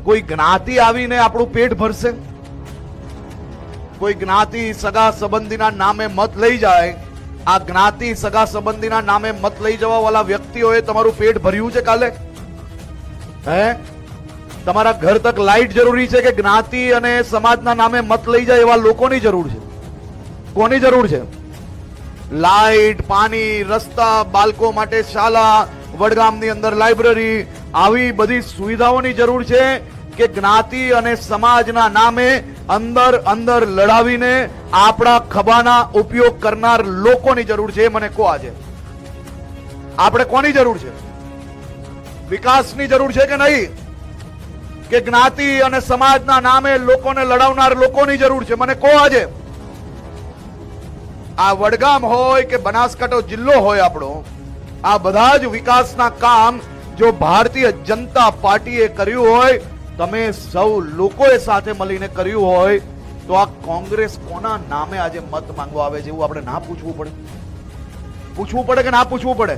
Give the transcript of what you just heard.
કોઈ જ્ઞાતિ આવીને આપણું પેટ ભરશે? કોઈ જ્ઞાતિ સગા સંબંધીના નામે મત લઈ જાય, આ જ્ઞાતિ સગા સંબંધીના નામે મત લઈ જવા વાળા વ્યક્તિઓએ તમારું પેટ ભર્યું છે કાલે? હે? તમારા ઘર તક લાઈટ જરૂરી છે કે જ્ઞાતિ અને સમાજના નામે મત લઈ જાય એવા લોકોની જરૂર છે? કોની જરૂર છે? લાઈટ, પાણી, રસ્તા, બાળકો માટે શાળા, વડગામની અંદર લાઇબ્રેરી, આવી બધી સુવિધાઓની જરૂર છે કે જ્ઞાતિ અને સમાજના નામે અંદર અંદર લડાવીને આપણા ખભાના ઉપયોગ કરનાર લોકોની જરૂર છે? મને કહો આજે આપણે કોની જરૂર છે? વિકાસની જરૂર છે કે નહીં? કે જ્ઞાતિ અને સમાજના નામે લોકોને લડાવનાર લોકોની જરૂર છે? મને કહો આજે. આ વડગામ હોય કે બનાસકાંઠા જિલ્લો હોય આપણો, આ બધા જ વિકાસના કામ જો ભારતીય જનતા પાર્ટીએ કર્યું હોય, તમે સૌ લોકોએ સાથે મળીને કર્યું હોય, તો આ કોંગ્રેસ કોના નામે આજે મત માંગવા આવે છે એવું આપણે ના પૂછવું પડે? પૂછવું પડે કે ના પૂછવું પડે?